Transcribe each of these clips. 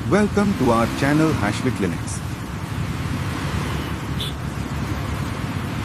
Welcome to our channel Hashvi Clinics.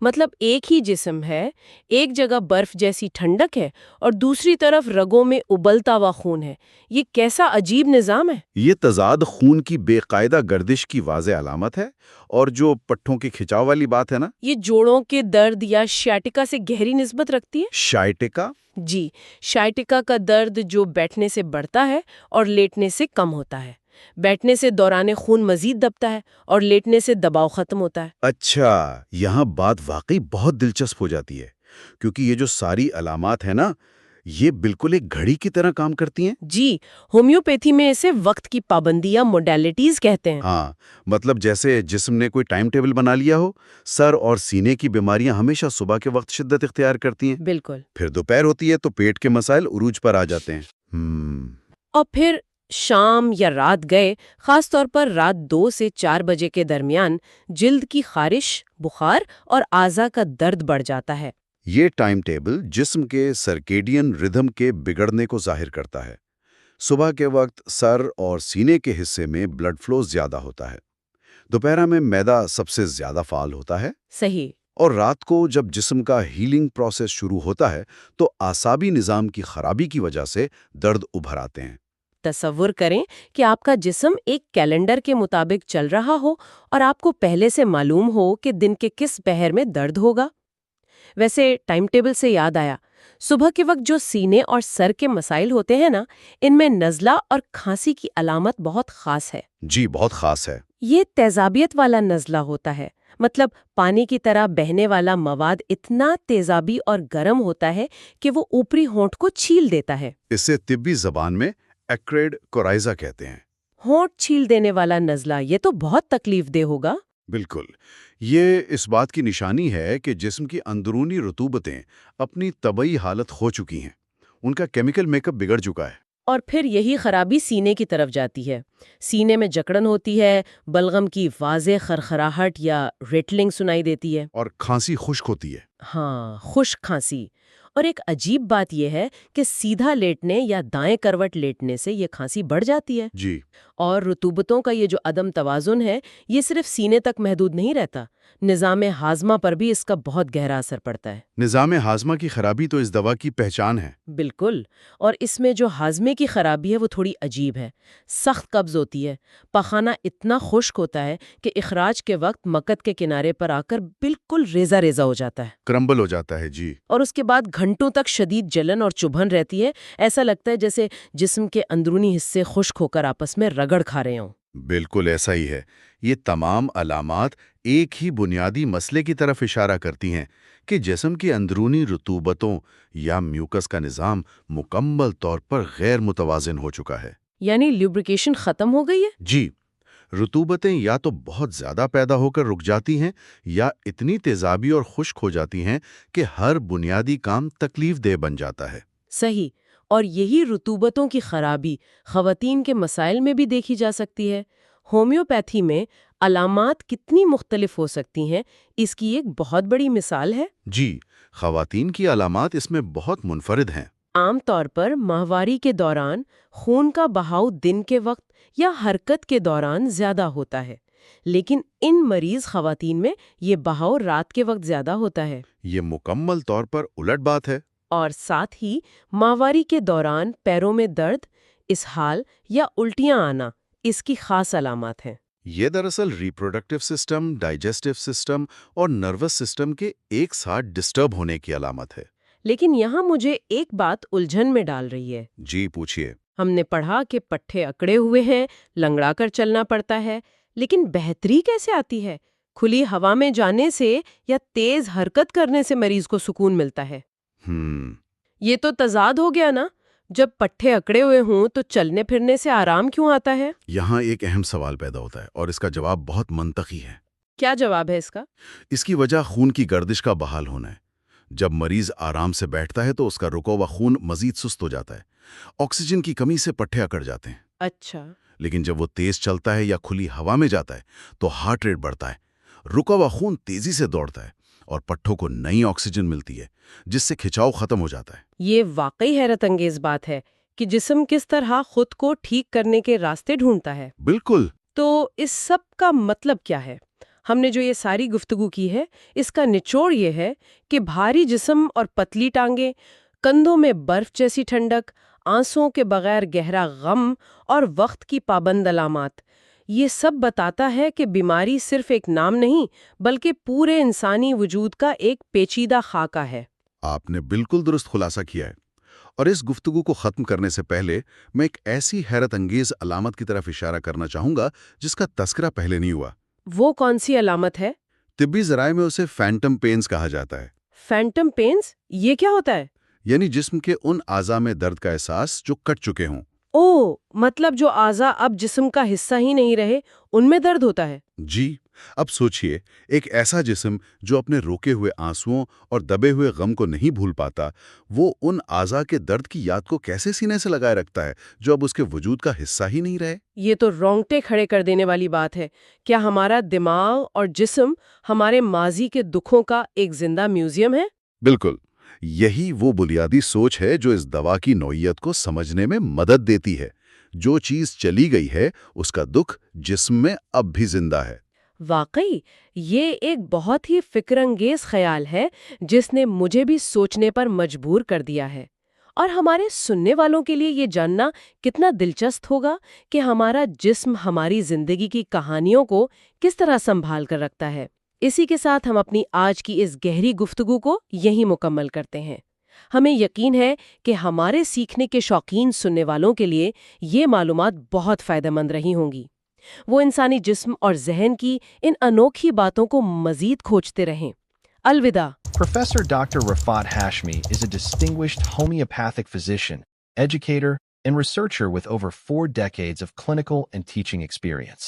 مطلب ایک ہی جسم ہے، ایک جگہ برف جیسی ٹھنڈک ہے اور دوسری طرف رگوں میں ابلتا ہوا خون ہے۔ یہ کیسا عجیب نظام ہے! یہ تضاد خون کی بے قاعدہ گردش کی واضح علامت ہے، اور جو پٹھوں کے کھچاؤ والی بات ہے نا، یہ جوڑوں کے درد یا شیاٹکا سے گہری نسبت رکھتی ہے؟ شائٹکا؟ جی، شائٹکا کا درد جو بیٹھنے سے بڑھتا ہے اور لیٹنے سے کم ہوتا ہے۔ بیٹھنے سے دوران خون مزید دبتا ہے اور لیٹنے سے دباؤ ختم ہوتا ہے۔ اچھا، یہاں بات واقعی بہت دلچسپ ہو جاتی ہے، کیونکہ یہ جو ساری علامات ہیں نا، یہ بالکل ایک گھڑی کی طرح کام کرتی ہیں۔ جی، ہومیوپیتھی میں اسے وقت کی پابندی یا موڈیلٹیز کہتے ہیں۔ ہاں، مطلب جیسے جسم نے کوئی ٹائم ٹیبل بنا لیا ہو، سر اور سینے کی بیماریاں ہمیشہ صبح کے وقت شدت اختیار کرتی ہیں، بالکل۔ پھر دوپہر ہوتی ہے تو پیٹ کے مسائل عروج پر آ جاتے ہیں۔ اور پھر شام یا رات گئے، خاص طور پر رات 2 سے 4 بجے کے درمیان جلد کی خارش، بخار اور اعضاء کا درد بڑھ جاتا ہے۔ یہ ٹائم ٹیبل جسم کے سرکیڈین ردھم کے بگڑنے کو ظاہر کرتا ہے۔ صبح کے وقت سر اور سینے کے حصے میں بلڈ فلو زیادہ ہوتا ہے، دوپہر میں معدہ سب سے زیادہ فعال ہوتا ہے، صحیح۔ اور رات کو جب جسم کا ہیلنگ پروسیس شروع ہوتا ہے تو اعصابی نظام کی خرابی کی وجہ سے درد ابھر آتے ہیں۔ تصور کریں کہ آپ کا جسم ایک کیلنڈر کے مطابق چل رہا ہو اور آپ کو پہلے سے معلوم ہو کہ دن کے کس پہر میں درد ہوگا۔ ویسے ٹائم ٹیبل سے یاد آیا، صبح کے وقت جو سینے اور سر کے مسائل ہوتے ہیں نا، ان میں نزلہ اور کھانسی کی علامت بہت خاص ہے۔ جی، بہت خاص ہے۔ یہ تیزابیت والا نزلہ ہوتا ہے، مطلب پانی کی طرح بہنے والا مواد اتنا تیزابی اور گرم ہوتا ہے کہ وہ اوپری ہونٹ کو چھیل دیتا ہے۔ اسے طبی زبان میں ایکریڈ کورائزا کہتے ہیں۔ ہونٹ چھیل دینے والا نزلہ، یہ تو بہت تکلیف دہ ہوگا۔ بالکل، یہ اس بات کی نشانی ہے کہ جسم کی اندرونی رطوبتیں اپنی طبعی حالت کھو چکی ہیں، ان کا کیمیکل میک اپ بگڑ چکا ہے۔ اور پھر یہی خرابی سینے کی طرف جاتی ہے۔ سینے میں جکڑن ہوتی ہے، بلغم کی واضح خرخراہٹ یا ریٹلنگ سنائی دیتی ہے۔ اور کھانسی خشک ہوتی ہے۔ ہاں، خشک کھانسی۔ اور ایک عجیب بات یہ ہے کہ سیدھا لیٹنے یا دائیں کروٹ لیٹنے سے یہ کھانسی بڑھ جاتی ہے۔ جی، اور رطوبتوں کا یہ جو عدم توازن ہے، یہ صرف سینے تک محدود نہیں رہتا، نظام ہاضمہ پر بھی اس کا بہت گہرا اثر پڑتا ہے۔ نظام ہاضمہ کی خرابی تو اس دوا کی پہچان ہے۔ بالکل، اور اس میں جو ہاضمے کی خرابی ہے وہ تھوڑی عجیب ہے۔ سخت قبض ہوتی ہے، پاخانہ اتنا خشک ہوتا ہے کہ اخراج کے وقت مکت کے کنارے پر آ کر بالکل ریزہ ریزہ ہو جاتا ہے، کرمبل ہو جاتا ہے۔ جی، اور اس کے بعد گھنٹوں تک شدید جلن اور چبھن رہتی ہے۔ ایسا لگتا ہے جیسے جسم کے اندرونی حصے خشک ہو کر آپس میں رگڑ کھا رہے ہوں۔ بالکل ایسا ہی ہے۔ یہ تمام علامات ایک ہی بنیادی مسئلے کی طرف اشارہ کرتی ہیں کہ جسم کی اندرونی رطوبتوں یا میوکس کا نظام مکمل طور پر غیر متوازن ہو چکا ہے۔ یعنی لیوبریکیشن ختم ہو گئی ہے؟ جی، رطوبتیں یا تو بہت زیادہ پیدا ہو کر رک جاتی ہیں یا اتنی تیزابی اور خشک ہو جاتی ہیں کہ ہر بنیادی کام تکلیف دہ بن جاتا ہے۔ صحیح، اور یہی رطوبتوں کی خرابی خواتین کے مسائل میں بھی دیکھی جا سکتی ہے۔ ہومیوپیتھی میں علامات کتنی مختلف ہو سکتی ہیں، اس کی ایک بہت بڑی مثال ہے۔ جی، خواتین کی علامات اس میں بہت منفرد ہیں۔ عام طور پر ماہواری کے دوران خون کا بہاؤ دن کے وقت یا حرکت کے دوران زیادہ ہوتا ہے، لیکن ان مریض خواتین میں یہ بہاؤ رات کے وقت زیادہ ہوتا ہے۔ یہ مکمل طور پر الٹ بات ہے۔ اور ساتھ ہی ماہواری کے دوران پیروں میں درد، اسہال یا الٹیاں آنا اس کی خاص علامات ہیں۔ یہ دراصل ریپروڈکٹیو سسٹم، ڈائجسٹیو سسٹم اور نروس سسٹم کے ایک ساتھ ڈسٹرب ہونے کی علامت ہے۔ لیکن یہاں مجھے ایک بات الجھن میں ڈال رہی ہے۔ جی، پوچھیے۔ ہم نے پڑھا کہ پٹھے اکڑے ہوئے ہیں، لنگڑا کر چلنا پڑتا ہے، لیکن بہتری کیسے آتی ہے؟ کھلی ہوا میں جانے سے یا تیز حرکت کرنے سے مریض کو سکون ملتا ہے۔ یہ تو تضاد ہو گیا نا، جب پٹھے اکڑے ہوئے ہوں تو چلنے پھرنے سے آرام کیوں آتا ہے؟ یہاں ایک اہم سوال پیدا ہوتا ہے اور اس کا جواب بہت منطقی ہے۔ کیا جواب ہے اس کا؟ اس کی وجہ خون کی گردش کا بحال ہونا ہے۔ جب مریض آرام سے بیٹھتا ہے تو اس کا رکا ہوا خون مزید سست ہو جاتا ہے، آکسیجن کی کمی سے پٹھے اکڑ جاتے ہیں۔ اچھا۔ لیکن جب وہ تیز چلتا ہے یا کھلی ہوا میں جاتا ہے تو ہارٹ ریٹ بڑھتا ہے، رکا ہوا خون تیزی سے دوڑتا ہے اور پٹھوں کو نئی آکسیجن ملتی ہے، جس سے کھچاؤ ختم ہو جاتا ہے۔ یہ واقعی حیرت انگیز بات ہے کہ جسم کس طرح خود کو ٹھیک کرنے کے راستے ڈھونڈتا ہے۔ بالکل۔ تو اس سب کا مطلب کیا ہے؟ ہم نے جو یہ ساری گفتگو کی ہے اس کا نچوڑ یہ ہے کہ بھاری جسم اور پتلی ٹانگیں، کندھوں میں برف جیسی ٹھنڈک، آنسوؤں کے بغیر گہرا غم اور وقت کی پابند علامات، یہ سب بتاتا ہے کہ بیماری صرف ایک نام نہیں بلکہ پورے انسانی وجود کا ایک پیچیدہ خاکہ ہے۔ آپ نے بالکل درست خلاصہ کیا ہے۔ اور اس گفتگو کو ختم کرنے سے پہلے میں ایک ایسی حیرت انگیز علامت کی طرف اشارہ کرنا چاہوں گا جس کا تذکرہ پہلے نہیں ہوا۔ وہ کون سی علامت ہے؟ طبی ذرائع میں اسے فینٹم پینز کہا جاتا ہے، فینٹم پینز؟ یہ کیا ہوتا ہے؟ یعنی جسم کے ان اعضاء میں درد کا احساس جو کٹ چکے ہوں۔ او، مطلب جو اعضاء اب جسم کا حصہ ہی نہیں رہے ان میں درد ہوتا ہے؟ جی، اب سوچئے، ایک ایسا جسم جو اپنے روکے ہوئے آنسوؤں اور دبے ہوئے غم کو نہیں بھول پاتا، وہ ان اعضاء کے درد کی یاد کو کیسے سینے سے لگائے رکھتا ہے جو اب اس کے وجود کا حصہ ہی نہیں رہے؟ یہ تو رونگٹے کھڑے کر دینے والی بات ہے۔ کیا ہمارا دماغ اور جسم ہمارے ماضی کے دکھوں کا ایک زندہ میوزیم ہے؟ بالکل، یہی وہ بنیادی سوچ ہے جو اس دوا کی نوعیت کو سمجھنے میں مدد دیتی ہے۔ جو چیز چلی گئی ہے اس کا دکھ جسم میں اب بھی زندہ ہے۔ واقعی یہ ایک بہت ہی فکر انگیز خیال ہے جس نے مجھے بھی سوچنے پر مجبور کر دیا ہے، اور ہمارے سننے والوں کے لیے یہ جاننا کتنا دلچسپ ہوگا کہ ہمارا جسم ہماری زندگی کی کہانیوں کو کس طرح سنبھال کر رکھتا ہے۔ اسی کے ساتھ ہم اپنی آج کی اس گہری گفتگو کو یہیں مکمل کرتے ہیں۔ ہمیں یقین ہے کہ ہمارے سیکھنے کے شوقین سننے والوں کے لیے یہ معلومات بہت فائدہ مند رہی ہوں گی۔ وہ انسانی جسم اور ذہن کی ان انوکھی باتوں کو مزید کھوجتے رہیں۔ الوداع۔ Professor Dr. Rafat Hashmi is a distinguished homeopathic physician, educator, and researcher with over 4 decades of clinical and teaching experience.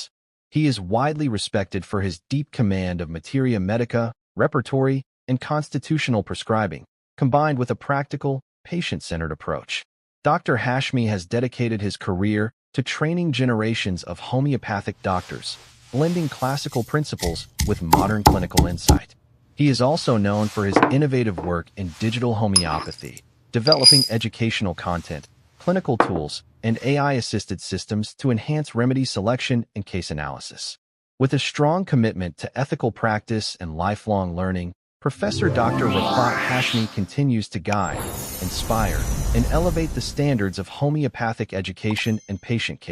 He is widely respected for his deep command of materia medica, repertory, and constitutional prescribing, combined with a practical, patient-centered approach. Dr. Hashmi has dedicated his career to training generations of homeopathic doctors, blending classical principles with modern clinical insight. He is also known for his innovative work in digital homeopathy, developing educational content, clinical tools, and AI-assisted systems to enhance remedy selection and case analysis. With a strong commitment to ethical practice and lifelong learning, Professor Dr. Rafat Hashmi continues to guide, inspire, and elevate the standards of homeopathic education and patient care.